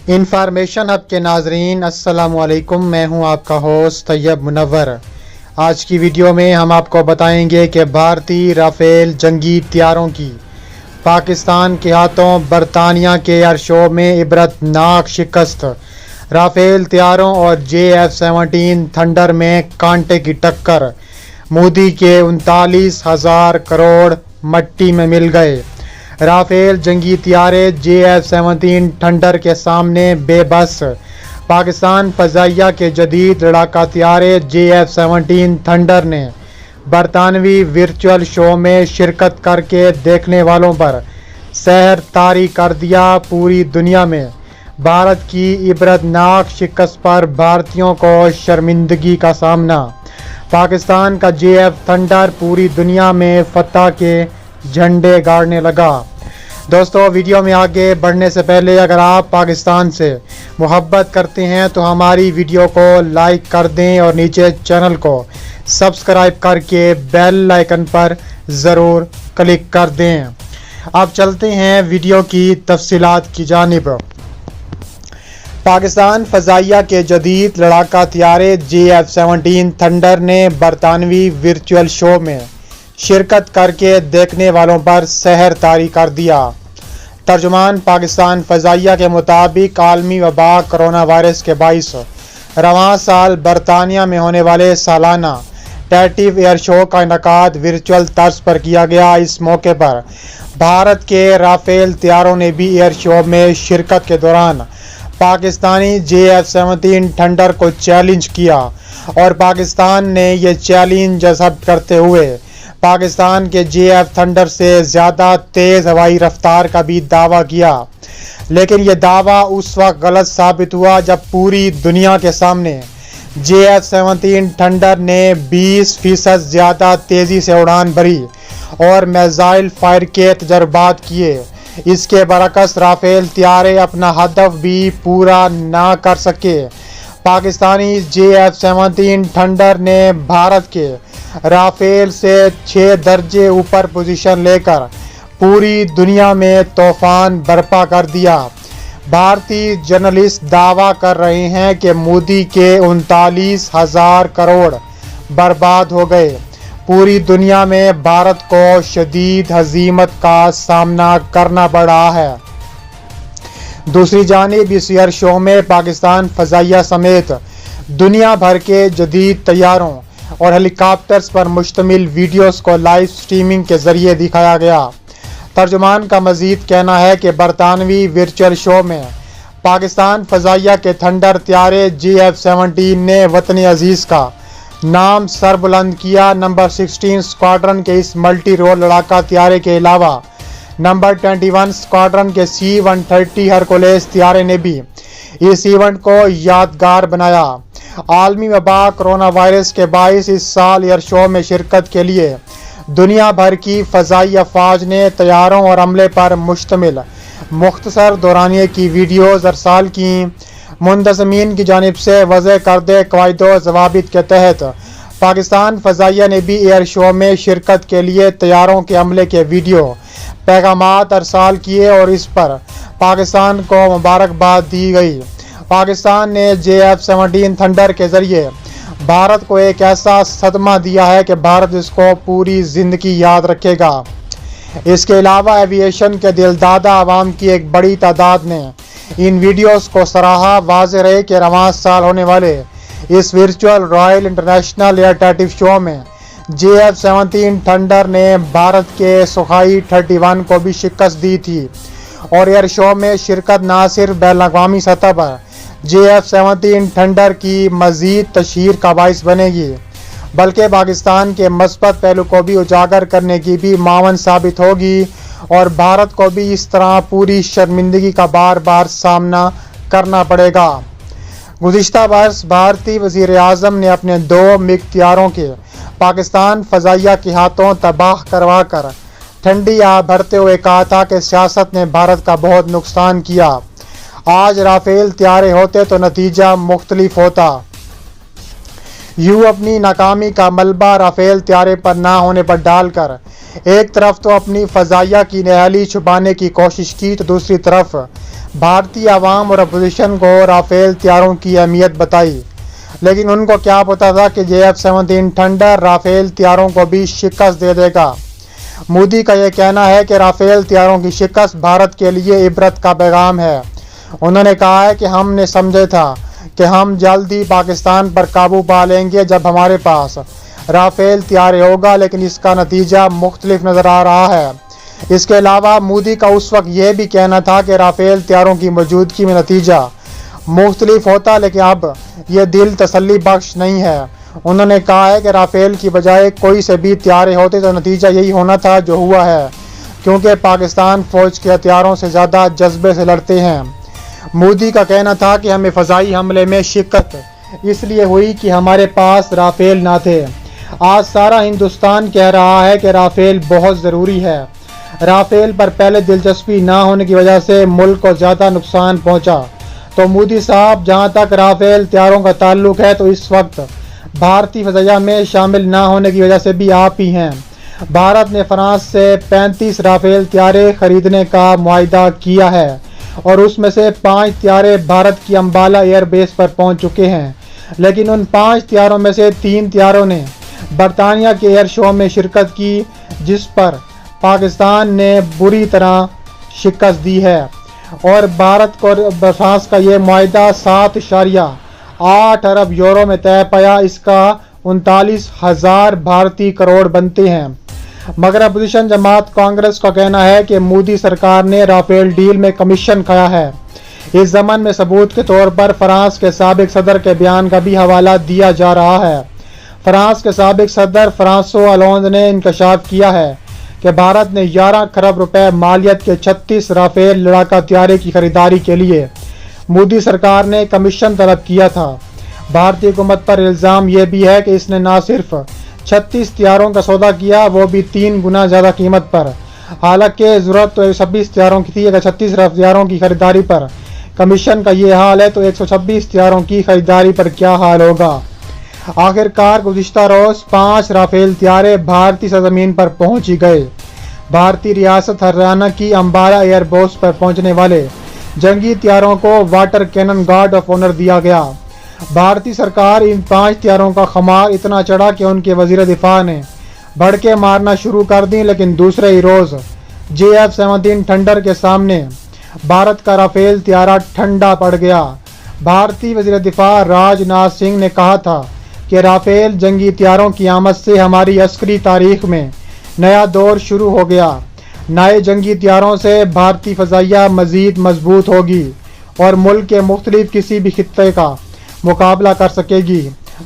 Information hub کے ناظرین السلام علیکم، میں ہوں آپ کا ہوسٹ طیب منور۔ آج کی ویڈیو میں ہم آپ کو بتائیں گے کہ بھارتی رافیل جنگی طیاروں کی پاکستان کے ہاتھوں برطانیہ کے ایئر شو میں عبرتناک شکست، رافیل طیاروں اور JF-17 تھنڈر میں کانٹے کی ٹکر، مودی کے 39,000 کروڑ مٹی میں مل گئے۔ رافیل جنگی طیارے JF-17 تھنڈر کے سامنے بے بس، پاکستان فضائیہ کے جدید لڑاکا طیارے JF-17 تھنڈر نے برطانوی ورچوئل شو میں شرکت کر کے دیکھنے والوں پر سحر طاری کر دیا۔ پوری دنیا میں بھارت کی عبرتناک شکست پر بھارتیوں کو شرمندگی کا سامنا، پاکستان کا JF تھنڈر پوری دنیا میں فتح کے جھنڈے گاڑنے لگا۔ دوستو، ویڈیو میں آگے بڑھنے سے پہلے اگر آپ پاکستان سے محبت کرتے ہیں تو ہماری ویڈیو کو لائک کر دیں اور نیچے چینل کو سبسکرائب کر کے بیل آئیکن پر ضرور کلک کر دیں۔ اب چلتے ہیں ویڈیو کی تفصیلات کی جانب۔ پاکستان فضائیہ کے جدید لڑاکا طیارے JF-17 تھنڈر نے برطانوی ورچوئل شو میں شرکت کر کے دیکھنے والوں پر سحر طاری کر دیا۔ ترجمان پاکستان فضائیہ کے مطابق عالمی وبا کرونا وائرس کے باعث رواں سال برطانیہ میں ہونے والے سالانہ ٹیٹیو ایئر شو کا انعقاد ورچوئل طرز پر کیا گیا۔ اس موقع پر بھارت کے رافیل طیاروں نے بھی ایئر شو میں شرکت کے دوران پاکستانی JF-17 تھنڈر کو چیلنج کیا اور پاکستان نے یہ چیلنج ایکسپٹ کرتے ہوئے پاکستان کے JF تھنڈر سے زیادہ تیز ہوائی رفتار کا بھی دعویٰ کیا، لیکن یہ دعویٰ اس وقت غلط ثابت ہوا جب پوری دنیا کے سامنے JF-17 تھنڈر نے 20% زیادہ تیزی سے اڑان بھری اور میزائل فائر کے تجربات کیے۔ اس کے برعکس رافیل طیارے اپنا ہدف بھی پورا نہ کر سکے۔ پاکستانی JF-17 تھنڈر نے بھارت کے رافیل سے 6 درجے اوپر پوزیشن لے کر پوری دنیا میں طوفان برپا کر دیا۔ بھارتی جرنلسٹ دعویٰ کر رہے ہیں کہ مودی کے 39,000 کروڑ برباد ہو گئے۔ پوری دنیا میں بھارت کو شدید ہزیمت کا سامنا کرنا پڑ رہا ہے۔ دوسری جانب اس ایئر شو میں پاکستان فضائیہ سمیت دنیا بھر کے جدید طیاروں اور ہیلی کاپٹرز پر مشتمل ویڈیوز کو لائیو سٹریمنگ کے ذریعے دکھایا گیا۔ ترجمان کا مزید کہنا ہے کہ برطانوی ورچوئل شو میں پاکستان فضائیہ کے تھنڈر طیارے JF-17 نے وطن عزیز کا نام سر بلند کیا۔ نمبر 16 اسکواڈرن کے اس ملٹی رول لڑاکا طیارے کے علاوہ نمبر 21 اسکواڈرن کے C-130 ہرکولیس طیارے نے بھی اس ایونٹ کو یادگار بنایا۔ عالمی وبا کرونا وائرس کے باعث اس سال ایئر شو میں شرکت کے لیے دنیا بھر کی فضائی افواج نے طیاروں اور عملے پر مشتمل مختصر دورانیے کی ویڈیوز ارسال کی۔ منتظمین کی جانب سے وضع کردہ قواعد و ضوابط کے تحت پاکستان فضائیہ نے بھی ایئر شو میں شرکت کے لیے طیاروں کے عملے کے ویڈیو پیغامات ارسال کیے اور اس پر پاکستان کو مبارکباد دی گئی۔ پاکستان نے JF-17 تھنڈر کے ذریعے بھارت کو ایک ایسا صدمہ دیا ہے کہ بھارت اس کو پوری زندگی یاد رکھے گا۔ اس کے علاوہ ایویشن کے دلدادہ عوام کی ایک بڑی تعداد نے ان ویڈیوز کو سراہا۔ واضح رہے کہ رواں سال ہونے والے اس ورچوئل رائل انٹرنیشنل ایئر ٹیٹیو شو میں JF-17 تھنڈر نے بھارت کے سوخائی 31 کو بھی شکست دی تھی اور ایئر شو میں شرکت نہ صرف بین الاقوامی سطح پر JF-17 تھنڈر کی مزید تشہیر کا باعث بنے گی، بلکہ پاکستان کے مثبت پہلو کو بھی اجاگر کرنے کی بھی معاون ثابت ہوگی اور بھارت کو بھی اس طرح پوری شرمندگی کا بار بار سامنا کرنا پڑے گا۔ گزشتہ برس بھارتی وزیر اعظم نے اپنے 2 MiG طیاروں کے پاکستان فضائیہ کے ہاتھوں تباہ کروا کر ٹھنڈی آہ بھرتے ہوئے کہا تھا کہ سیاست نے بھارت کا بہت نقصان کیا۔ آج رافیل طیارے ہوتے تو نتیجہ مختلف ہوتا۔ اپنی ناکامی کا ملبہ رافیل طیارے پر نہ ہونے پر ڈال کر ایک طرف تو اپنی فضائیہ کی نہالی چھپانے کی کوشش کی تو دوسری طرف भारतीय आवाम और अपोजिशन को राफेल तैयारों की अहमियत बताई, लेकिन उनको क्या पता था कि JF-17 थंडर राफेल तैयारों को भी शिकस्त दे देगा। मोदी का यह कहना है कि राफेल तैयारों की शिकस्त भारत के लिए इबरत का पैगाम है। उन्होंने कहा है कि हमने समझे था कि हम जल्द ही पाकिस्तान पर काबू पा लेंगे जब हमारे पास राफेल तैयार होगा, लेकिन इसका नतीजा मुख्तलिफ नज़र आ रहा है। इसके अलावा मोदी का उस वक्त यह भी कहना था कि राफेल तैयारों की मौजूदगी में नतीजा मुख्तलिफ होता, लेकिन अब यह दिल तसल्ली बख्श नहीं है। उन्होंने कहा है कि राफेल की बजाय कोई से भी तैयारे होते तो नतीजा यही होना था जो हुआ है, क्योंकि पाकिस्तान फ़ौज के हथियारों से ज़्यादा जज्बे से लड़ते हैं। मोदी का कहना था कि हमें फ़ज़ाई हमले में शिकस्त इसलिए हुई कि हमारे पास राफेल ना थे। आज सारा हिंदुस्तान कह रहा है कि राफेल बहुत ज़रूरी है। राफेल पर पहले दिलचस्पी ना होने की वजह से मुल्क को ज़्यादा नुकसान पहुंचा। तो मोदी साहब, जहां तक राफेल तैयारों का ताल्लुक है तो इस वक्त भारतीय फ़ज़ाइया में शामिल ना होने की वजह से भी आप ही हैं। भारत ने फ्रांस से 35 राफेल तैयारे खरीदने का मुआहिदा किया है और उसमें से 5 तैयारे भारत की अम्बाला एयरबेस पर पहुंच चुके हैं, लेकिन उन 5 तैयारों में से 3 तैयारों ने बरतानिया के एयर शो में शिरकत की, जिस पर पाकिस्तान ने बुरी तरह शिकस्त दी है और भारत को फ्रांस का ये मुआहिदा 7.8 अरब यूरो में तय पाया। इसका 39,000 भारतीय करोड़ बनते हैं। मगर अपोजिशन जमात कांग्रेस का कहना है कि मोदी सरकार ने राफेल डील में कमीशन खाया है। इस ज़मन में सबूत के तौर पर फ्रांस के साबिक सदर के बयान का भी हवाला दिया जा रहा है। फ्रांस के साबिक सदर फ्रांसो ओलांद ने इंकशाफ किया है कि भारत ने 11 खरब रुपए मालियत के 36 राफेल लड़ाका तैयारे की खरीदारी के लिए मोदी सरकार ने कमीशन तलब किया था। भारतीय हुकूमत पर इल्ज़ाम यह भी है कि इसने न सिर्फ 36 तैयारों का सौदा किया, वो भी 3 गुना ज़्यादा कीमत पर। हालांकि ज़रूरत तो 126 तैयारों की थी। अगर 36 तैयारों की खरीदारी पर कमीशन का ये हाल है तो 126 तैयारों की खरीदारी पर क्या हाल होगा। आखिरकार गुज़िश्ता रोज़ 5 राफेल तैयारे भारतीय सरजमीन पर पहुंच ही गए। भारतीय रियासत हरियाणा की अम्बाला एयरबेस पर पहुंचने वाले जंगी तैयारों को water cannon guard of honour दिया गया। भारतीय सरकार इन 5 तैयारों का खुमार इतना चढ़ा कि उनके वज़ीर दिफा ने भड़के मारना शुरू कर दी, लेकिन दूसरे ही रोज़ JF-17 थंडर के सामने भारत का राफेल तैयारा ठंडा पड़ गया। भारतीय वज़ीर दिफा राजनाथ सिंह ने कहा था कि राफेल जंगी तैयारों की आमद से हमारी अस्करी तारीख में नया दौर शुरू हो गया। नए जंगी तैयारों से भारतीय फ़ज़ाइया मज़ीद मजबूत होगी और मुल्क के मुख्तलिफ किसी भी खित्ते का मुकाबला कर सकेगी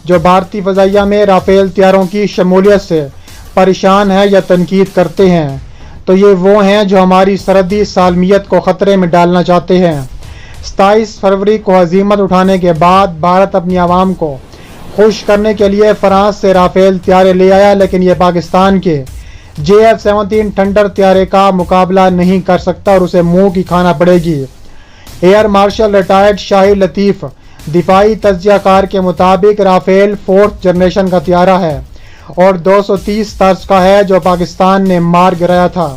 जो भारतीय फ़ज़ाइया में राफेल तैयारों की शमूलियत से परेशान है या तनकीद करते हैं। तो ये वो हैं जो हमारी सरहदी सालमियत को ख़तरे में डालना चाहते हैं। 27 फरवरी को हज़ीमत उठाने के बाद भारत अपनी आवाम को खुश करने के लिए फ्रांस से राफेल तैयारे ले आया, लेकिन ये पाकिस्तान के JF-17 थंडर तैयारे का मुकाबला नहीं कर सकता और उसे मुंह की खाना पड़ेगी। एयर मार्शल रिटायर्ड शाहिद लतीफ़ दिफाई तज्ज़ियाकार के मुताबिक राफेल 4th जनरेशन का तैयारा है और 230 तर्ज का है जो पाकिस्तान ने मार गिराया था।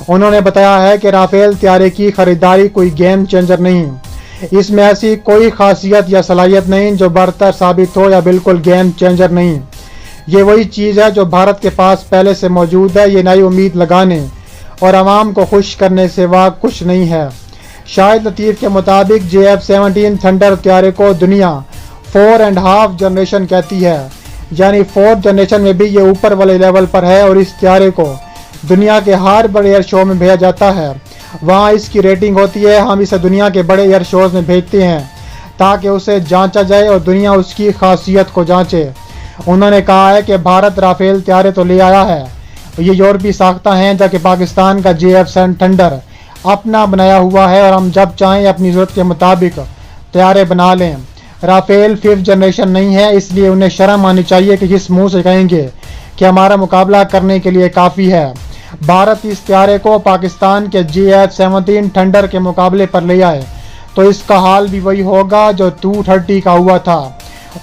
उन्होंने बताया है कि राफेल तैयारे की खरीदारी कोई गेम चेंजर नहीं, इसमें ऐसी कोई खासियत या सलाहियत नहीं जो बरतर साबित हो या बिल्कुल गेम चेंजर नहीं। ये वही चीज़ है जो भारत के पास पहले से मौजूद है। ये नई उम्मीद लगाने और आवाम को खुश करने से सिवा कुछ नहीं है। शाहिद लतीफ़ के मुताबिक JF-17 थंडर तैयारे को दुनिया 4.5 जनरेशन कहती है, यानी 4th जनरेशन में भी ये ऊपर वाले लेवल पर है और इस तैयारे को दुनिया के हर बड़े एयर शो में भेजा जाता है। वहाँ इसकी रेटिंग होती है। हम इसे दुनिया के बड़े एयर शोज़ में भेजते हैं ताकि उसे जांचा जाए और दुनिया उसकी खासियत को जांचे। उन्होंने कहा है कि भारत राफेल तैयारे तो ले आया है, ये यूरोपीय साख्ता हैं, जबकि पाकिस्तान का JF-17 थंडर अपना बनाया हुआ है और हम जब चाहें अपनी ज़रूरत के मुताबिक तैयारे बना लें। राफेल 5th जनरेशन नहीं है, इसलिए उन्हें शर्म आनी चाहिए कि किस मुँह से कहेंगे कि हमारा मुकाबला करने के लिए काफ़ी है। भारत इस तैयारे को पाकिस्तान के JF-17 थंडर के मुकाबले पर ले आए तो इसका हाल भी वही होगा जो 230 का हुआ था।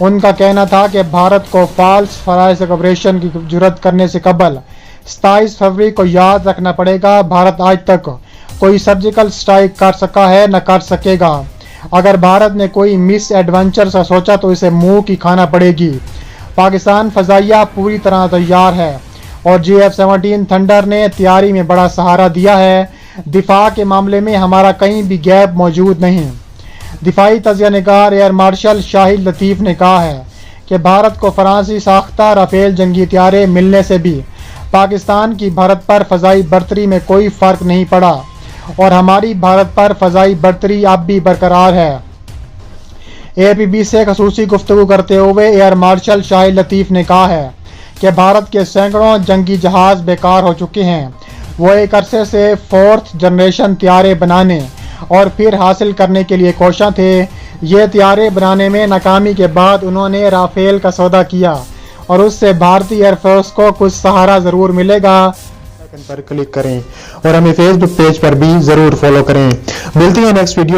उनका कहना था कि भारत को फॉल्स फ्लैग ऑपरेशन की जुर्रत करने से कबल 27 फरवरी को याद रखना पड़ेगा। भारत आज तक कोई सर्जिकल स्ट्राइक कर सका है न कर सकेगा। अगर भारत ने कोई मिस एडवेंचर सा सोचा तो इसे मुंह की खाना पड़ेगी। पाकिस्तान फजाइया पूरी तरह तैयार है और JF-17 थंडर ने तैयारी में बड़ा सहारा दिया है। दिफा के मामले में हमारा कहीं भी गैप मौजूद नहीं। दिफाई तजिया निगार एयर मार्शल शाहिद लतीफ़ ने कहा है कि भारत को फ्रांसी साख्ता राफेल जंगी हथियारे मिलने से भी पाकिस्तान की भारत पर फ़ज़ाई बर्तरी में कोई फ़र्क नहीं पड़ा और हमारी भारत पर फ़ज़ाई बर्तरी अब भी बरकरार है। APB से खसूसी गुफ्तगू करते हुए एयर मार्शल शाहिद लतीफ़ ने कहा है कि भारत के सैकड़ों जंगी जहाज़ बेकार हो चुके हैं। वो एक अरसे से 4th जनरेशन तैयारे बनाने और फिर हासिल करने के लिए कोशां थे। ये तैयारे बनाने में नाकामी के बाद उन्होंने राफेल का सौदा किया और उससे भारतीय एयरफोर्स को कुछ सहारा ज़रूर मिलेगा। पर क्लिक करें और हमें फेसबुक पेज पर भी ज़रूर फॉलो करें। मिलते हैं नेक्स्ट वीडियो।